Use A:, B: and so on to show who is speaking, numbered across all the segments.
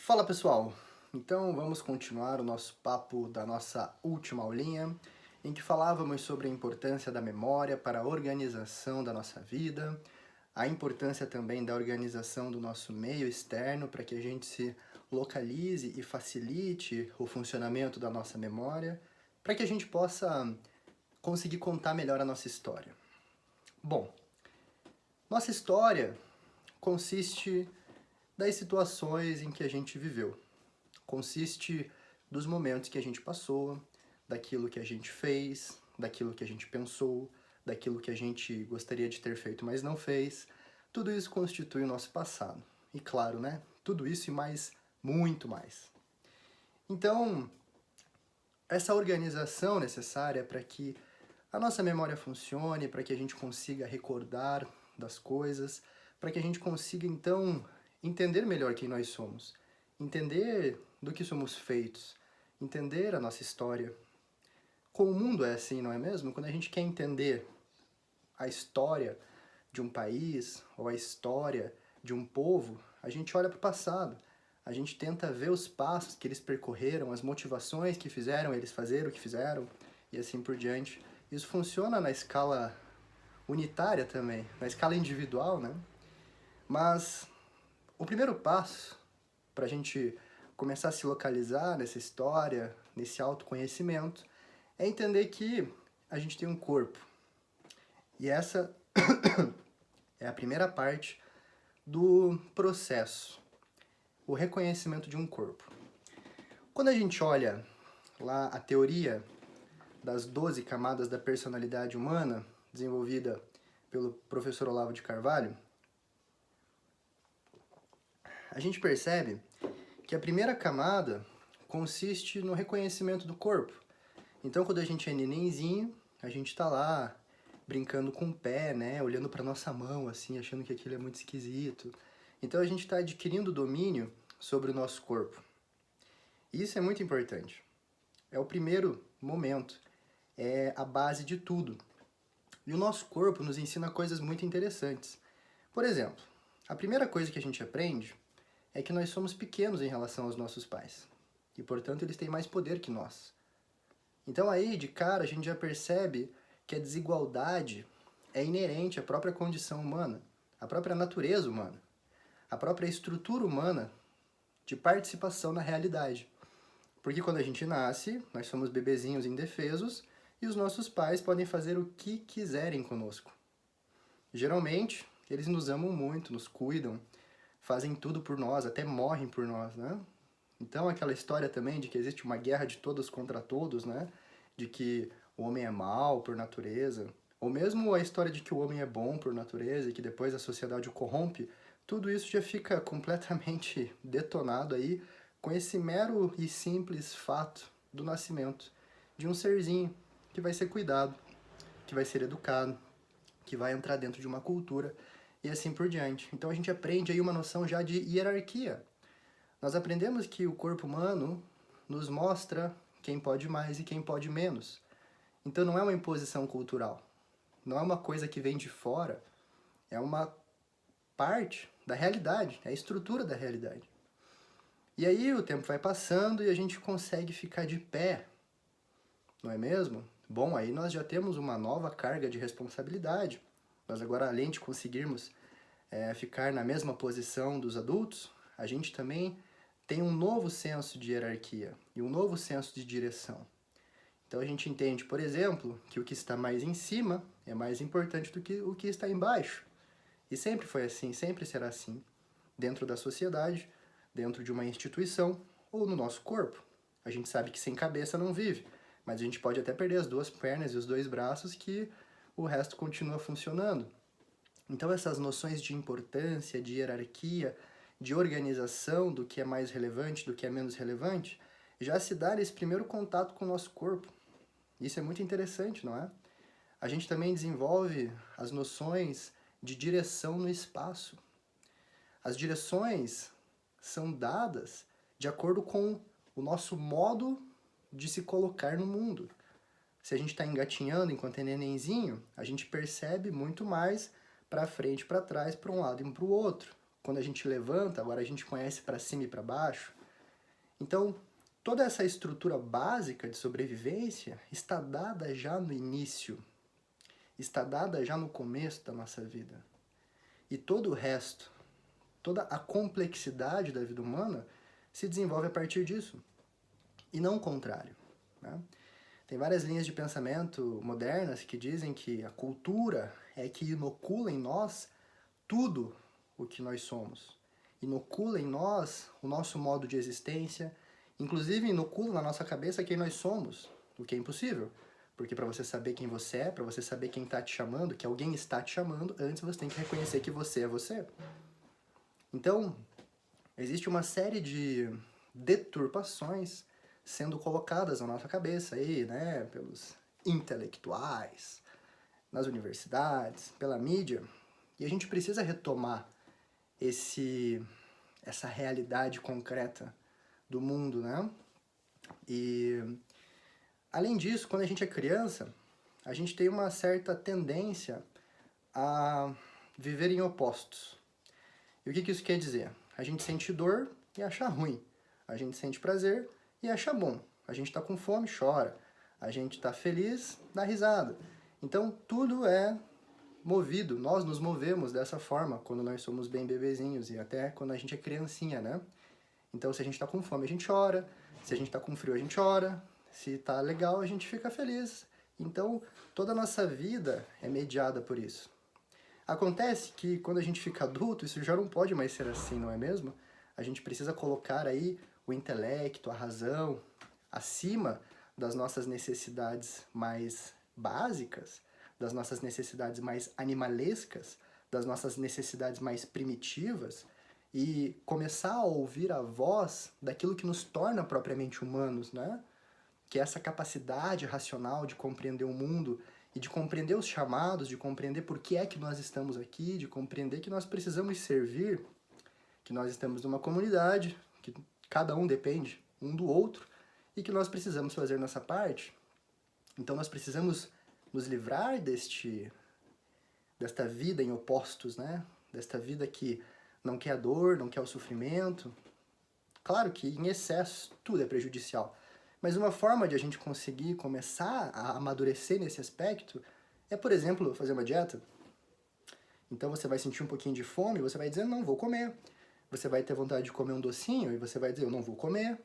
A: Fala pessoal, então vamos continuar o nosso papo da nossa última aulinha, em que falávamos sobre a importância da memória para a organização da nossa vida, a importância também da organização do nosso meio externo para que a gente se localize e facilite o funcionamento da nossa memória, para que a gente possa conseguir contar melhor a nossa história. Bom, nossa história consiste das situações em que a gente viveu. Consiste dos momentos que a gente passou, daquilo que a gente fez, daquilo que a gente pensou, daquilo que a gente gostaria de ter feito, mas não fez. Tudo isso constitui o nosso passado. E claro, né? Tudo isso e mais, muito mais. Então, essa organização necessária para que a nossa memória funcione, para que a gente consiga recordar das coisas, para que a gente consiga, então, entender melhor quem nós somos, entender do que somos feitos, entender a nossa história. Com o mundo é assim, não é mesmo? Quando a gente quer entender a história de um país ou a história de um povo, a gente olha para o passado. A gente tenta ver os passos que eles percorreram, as motivações que fizeram eles fazer o que fizeram e assim por diante. Isso funciona na escala unitária também, na escala individual, né? Mas o primeiro passo para a gente começar a se localizar nessa história, nesse autoconhecimento, é entender que a gente tem um corpo. E essa é a primeira parte do processo, o reconhecimento de um corpo. Quando a gente olha lá a teoria das 12 camadas da personalidade humana, desenvolvida pelo professor Olavo de Carvalho, a gente percebe que a primeira camada consiste no reconhecimento do corpo. Então, quando a gente é nenenzinho, a gente está lá brincando com o pé, né, olhando para nossa mão, assim, achando que aquilo é muito esquisito. Então, a gente está adquirindo domínio sobre o nosso corpo. E isso é muito importante. É o primeiro momento, é a base de tudo. E o nosso corpo nos ensina coisas muito interessantes. Por exemplo, a primeira coisa que a gente aprende é que nós somos pequenos em relação aos nossos pais. E, portanto, eles têm mais poder que nós. Então aí, de cara, a gente já percebe que a desigualdade é inerente à própria condição humana, à própria natureza humana, à própria estrutura humana de participação na realidade. Porque quando a gente nasce, nós somos bebezinhos indefesos e os nossos pais podem fazer o que quiserem conosco. Geralmente, eles nos amam muito, nos cuidam, fazem tudo por nós, até morrem por nós, né? Então, aquela história também de que existe uma guerra de todos contra todos, né? De que o homem é mau por natureza, ou mesmo a história de que o homem é bom por natureza e que depois a sociedade o corrompe, tudo isso já fica completamente detonado aí com esse mero e simples fato do nascimento de um serzinho que vai ser cuidado, que vai ser educado, que vai entrar dentro de uma cultura e assim por diante. Então a gente aprende aí uma noção já de hierarquia. Nós aprendemos que o corpo humano nos mostra quem pode mais e quem pode menos. Então não é uma imposição cultural, não é uma coisa que vem de fora, é uma parte da realidade, é a estrutura da realidade. E aí o tempo vai passando e a gente consegue ficar de pé, não é mesmo? Bom, aí nós já temos uma nova carga de responsabilidade. Nós agora, além de conseguirmos ficar na mesma posição dos adultos, a gente também tem um novo senso de hierarquia e um novo senso de direção. Então a gente entende, por exemplo, que o que está mais em cima é mais importante do que o que está embaixo. E sempre foi assim, sempre será assim, dentro da sociedade, dentro de uma instituição ou no nosso corpo. A gente sabe que sem cabeça não vive, mas a gente pode até perder as duas pernas e os dois braços que o resto continua funcionando. Então essas noções de importância, de hierarquia, de organização do que é mais relevante, do que é menos relevante, já se dá nesse primeiro contato com o nosso corpo. Isso é muito interessante, não é? A gente também desenvolve as noções de direção no espaço. As direções são dadas de acordo com o nosso modo de se colocar no mundo. Se a gente está engatinhando enquanto é nenenzinho, a gente percebe muito mais para frente, para trás, para um lado e para o outro. quando a gente levanta, agora a gente conhece para cima e para baixo. Então, toda essa estrutura básica de sobrevivência está dada já no início, está dada já no começo da nossa vida. E todo o resto, toda a complexidade da vida humana se desenvolve a partir disso, e não o contrário, né? Tem várias linhas de pensamento modernas que dizem que a cultura é que inocula em nós tudo o que nós somos. Inocula em nós o nosso modo de existência, inclusive inocula na nossa cabeça quem nós somos, o que é impossível. Porque para você saber quem você é, para você saber quem está te chamando, que alguém está te chamando, antes você tem que reconhecer que você é você. Então, existe uma série de deturpações sendo colocadas na nossa cabeça aí, né, pelos intelectuais, nas universidades, pela mídia, e a gente precisa retomar essa realidade concreta do mundo, né? E além disso, quando a gente é criança, a gente tem uma certa tendência a viver em opostos. E o que isso quer dizer? A gente sente dor e acha ruim. A gente sente prazer e acha bom. A gente está com fome, chora. A gente está feliz, dá risada. Então, tudo é movido. Nós nos movemos dessa forma quando nós somos bem bebezinhos e até quando a gente é criancinha, né? Então, se a gente está com fome, a gente chora. Se a gente está com frio, a gente chora. Se está legal, a gente fica feliz. Então, toda a nossa vida é mediada por isso. Acontece que quando a gente fica adulto, isso já não pode mais ser assim, não é mesmo? A gente precisa colocar aí o intelecto, a razão, acima das nossas necessidades mais básicas, das nossas necessidades mais animalescas, das nossas necessidades mais primitivas, e começar a ouvir a voz daquilo que nos torna propriamente humanos, né? Que é essa capacidade racional de compreender o mundo e de compreender os chamados, de compreender por que é que nós estamos aqui, de compreender que nós precisamos servir, que nós estamos numa comunidade, que cada um depende um do outro e que nós precisamos fazer nossa parte. Então nós precisamos nos livrar desta vida em opostos, né? Desta vida que não quer a dor, não quer o sofrimento. Claro que em excesso tudo é prejudicial. Mas uma forma de a gente conseguir começar a amadurecer nesse aspecto é, por exemplo, fazer uma dieta. Então você vai sentir um pouquinho de fome e você vai dizer, não, vou comer. Você vai ter vontade de comer um docinho e você vai dizer, eu não vou comer.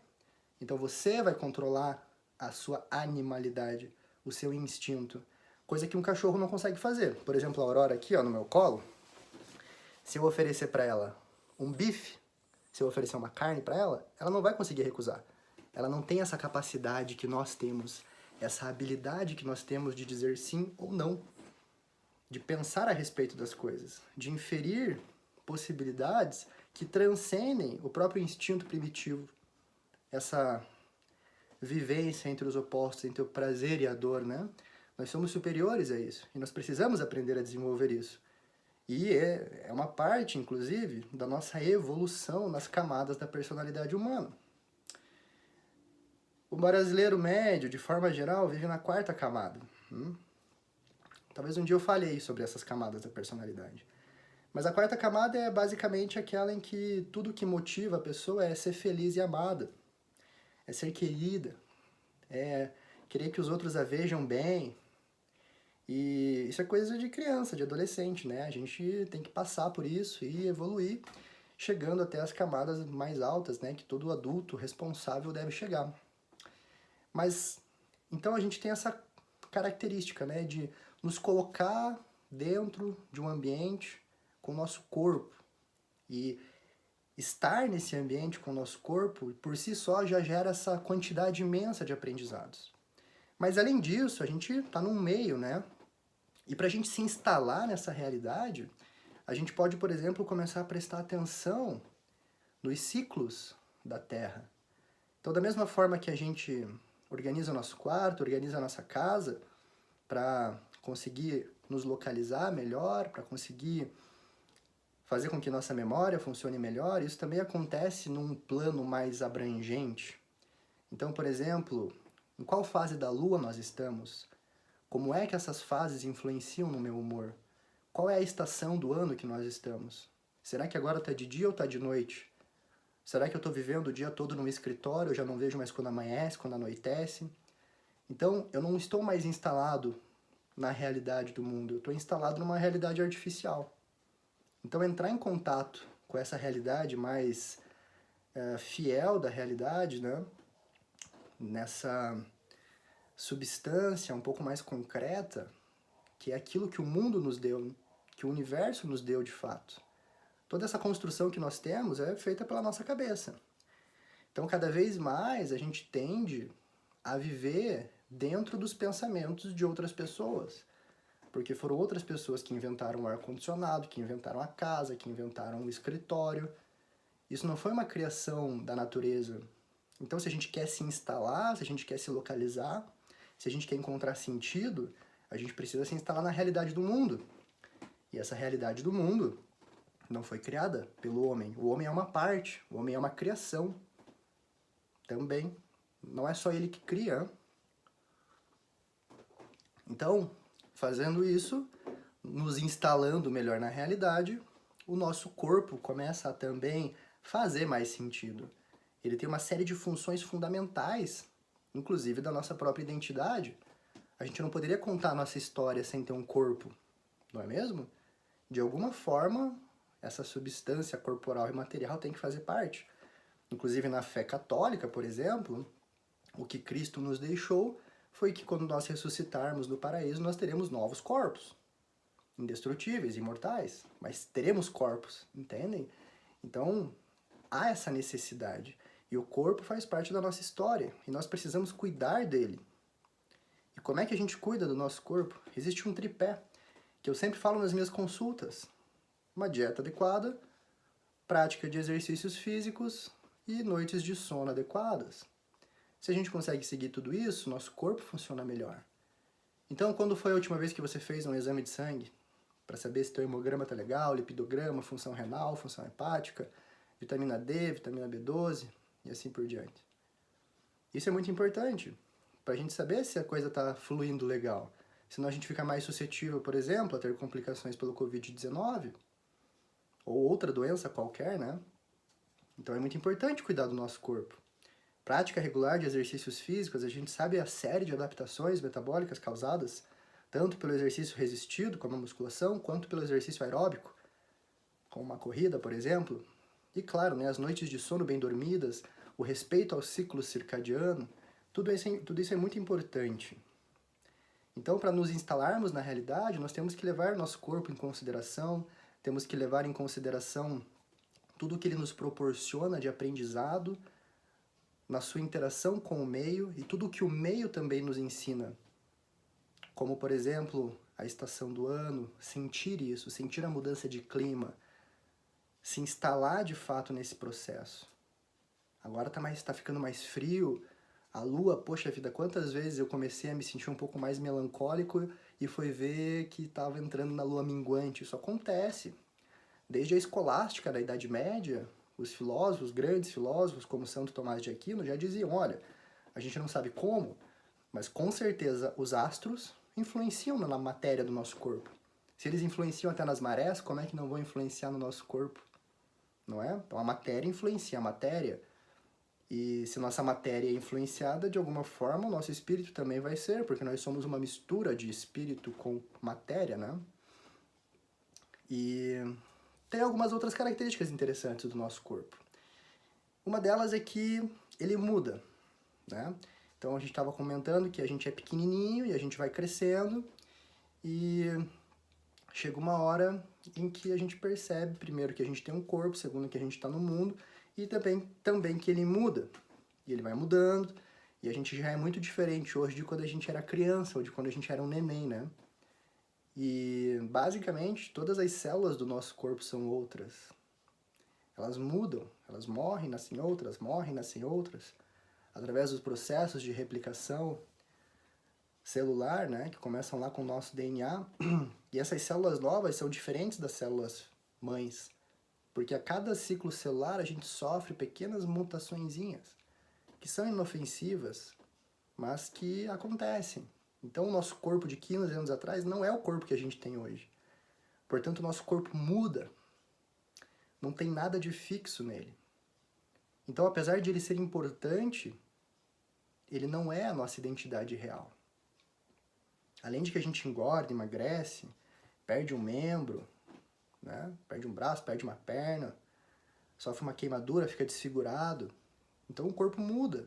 A: Então você vai controlar a sua animalidade, o seu instinto. Coisa que um cachorro não consegue fazer. Por exemplo, a Aurora aqui, ó, no meu colo, se eu oferecer para ela um bife, se eu oferecer uma carne para ela, ela não vai conseguir recusar. Ela não tem essa capacidade que nós temos, essa habilidade que nós temos de dizer sim ou não, de pensar a respeito das coisas, de inferir possibilidades que transcendem o próprio instinto primitivo, essa vivência entre os opostos, entre o prazer e a dor, né? Nós somos superiores a isso e nós precisamos aprender a desenvolver isso. E é uma parte, inclusive, da nossa evolução nas camadas da personalidade humana. O brasileiro médio, de forma geral, vive na quarta camada. Talvez um dia eu falei sobre essas camadas da personalidade. Mas a quarta camada é basicamente aquela em que tudo que motiva a pessoa é ser feliz e amada. É ser querida. É querer que os outros a vejam bem. E isso é coisa de criança, de adolescente, né? A gente tem que passar por isso e evoluir, chegando até as camadas mais altas, né? Que todo adulto responsável deve chegar. Mas, então a gente tem essa característica, né, de nos colocar dentro de um ambiente com o nosso corpo. E estar nesse ambiente com o nosso corpo, por si só, já gera essa quantidade imensa de aprendizados. Mas, além disso, a gente está num meio, né? E para a gente se instalar nessa realidade, a gente pode, por exemplo, começar a prestar atenção nos ciclos da Terra. Então, da mesma forma que a gente organiza o nosso quarto, organiza a nossa casa para conseguir nos localizar melhor, para conseguir fazer com que nossa memória funcione melhor, isso também acontece num plano mais abrangente. Então, por exemplo, em qual fase da Lua nós estamos? Como é que essas fases influenciam no meu humor? Qual é a estação do ano que nós estamos? Será que agora tá de dia ou tá de noite? Será que eu estou vivendo o dia todo no escritório, eu já não vejo mais quando amanhece, quando anoitece? Então, eu não estou mais instalado na realidade do mundo, eu estou instalado numa realidade artificial. Então, entrar em contato com essa realidade mais fiel da realidade, né? Nessa substância um pouco mais concreta, que é aquilo que o mundo nos deu, que o universo nos deu de fato. Toda essa construção que nós temos é feita pela nossa cabeça. Então, cada vez mais a gente tende a viver dentro dos pensamentos de outras pessoas. Porque foram outras pessoas que inventaram o ar-condicionado, que inventaram a casa, que inventaram o escritório. Isso não foi uma criação da natureza. Então, se a gente quer se instalar, se a gente quer se localizar, se a gente quer encontrar sentido, a gente precisa se instalar na realidade do mundo. E essa realidade do mundo não foi criada pelo homem. O homem é uma parte, o homem é uma criação também. Não é só ele que cria. Então, fazendo isso, nos instalando melhor na realidade, o nosso corpo começa a também fazer mais sentido. Ele tem uma série de funções fundamentais, inclusive da nossa própria identidade. A gente não poderia contar a nossa história sem ter um corpo, não é mesmo? De alguma forma, essa substância corporal e material tem que fazer parte. Inclusive na fé católica, por exemplo, o que Cristo nos deixou foi que quando nós ressuscitarmos no paraíso, nós teremos novos corpos, indestrutíveis, imortais, mas teremos corpos, entendem? Então, há essa necessidade. E o corpo faz parte da nossa história, e nós precisamos cuidar dele. E como é que a gente cuida do nosso corpo? Existe um tripé, que eu sempre falo nas minhas consultas. Uma dieta adequada, prática de exercícios físicos e noites de sono adequadas. Se a gente consegue seguir tudo isso, nosso corpo funciona melhor. Então, quando foi a última vez que você fez um exame de sangue? Para saber se teu hemograma está legal, lipidograma, função renal, função hepática, vitamina D, vitamina B12 e assim por diante. Isso é muito importante para a gente saber se a coisa está fluindo legal. Senão a gente fica mais suscetível, por exemplo, a ter complicações pelo Covid-19 ou outra doença qualquer, né? Então é muito importante cuidar do nosso corpo. Prática regular de exercícios físicos, a gente sabe a série de adaptações metabólicas causadas tanto pelo exercício resistido, como a musculação, quanto pelo exercício aeróbico, como uma corrida, por exemplo. E claro, né, as noites de sono bem dormidas, o respeito ao ciclo circadiano, tudo isso é muito importante. Então, para nos instalarmos na realidade, nós temos que levar nosso corpo em consideração, temos que levar em consideração tudo o que ele nos proporciona de aprendizado, na sua interação com o meio e tudo o que o meio também nos ensina. Como, por exemplo, a estação do ano, sentir isso, sentir a mudança de clima, se instalar de fato nesse processo. Agora tá ficando mais frio, a lua, poxa vida, quantas vezes eu comecei a me sentir um pouco mais melancólico e foi ver que estava entrando na lua minguante. Isso acontece. Desde a escolástica da Idade Média, os filósofos, grandes filósofos como Santo Tomás de Aquino já diziam, olha, a gente não sabe como, mas com certeza os astros influenciam na matéria do nosso corpo. Se eles influenciam até nas marés, como é que não vão influenciar no nosso corpo? Não é? Então a matéria influencia a matéria. E se nossa matéria é influenciada, de alguma forma, o nosso espírito também vai ser, porque nós somos uma mistura de espírito com matéria, né? E tem algumas outras características interessantes do nosso corpo. Uma delas é que ele muda, né? Então a gente estava comentando que a gente é pequenininho e a gente vai crescendo e chega uma hora em que a gente percebe, primeiro, que a gente tem um corpo, segundo, que a gente está no mundo e também que ele muda. E ele vai mudando e a gente já é muito diferente hoje de quando a gente era criança ou de quando a gente era um neném, né? E, basicamente, todas as células do nosso corpo são outras. Elas mudam, elas morrem, nascem outras, através dos processos de replicação celular, né, que começam lá com o nosso DNA. E essas células novas são diferentes das células mães, porque a cada ciclo celular a gente sofre pequenas mutaçõezinhas, que são inofensivas, mas que acontecem. Então, o nosso corpo de 15 anos atrás não é o corpo que a gente tem hoje. Portanto, o nosso corpo muda. não tem nada de fixo nele. Então, apesar de ele ser importante, ele não é a nossa identidade real. Além de que a gente engorda, emagrece, perde um membro, né? Perde um braço, perde uma perna, sofre uma queimadura, fica desfigurado. Então o corpo muda.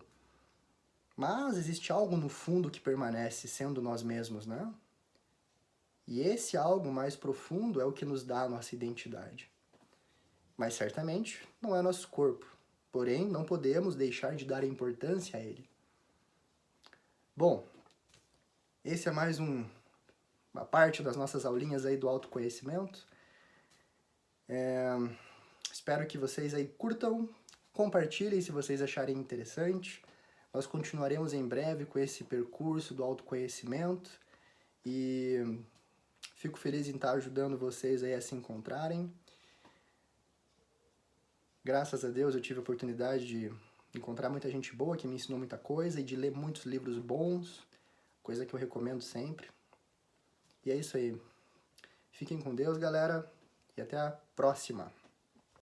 A: Mas existe algo no fundo que permanece sendo nós mesmos, né? E esse algo mais profundo é o que nos dá a nossa identidade. Mas certamente não é nosso corpo. Porém, não podemos deixar de dar importância a ele. Bom, esse é mais uma parte das nossas aulinhas aí do autoconhecimento. Espero que vocês aí curtam, compartilhem se vocês acharem interessante. Nós continuaremos em breve com esse percurso do autoconhecimento e fico feliz em estar ajudando vocês aí a se encontrarem. Graças a Deus eu tive a oportunidade de encontrar muita gente boa que me ensinou muita coisa e de ler muitos livros bons, coisa que eu recomendo sempre. E é isso aí. Fiquem com Deus, galera, e até a próxima!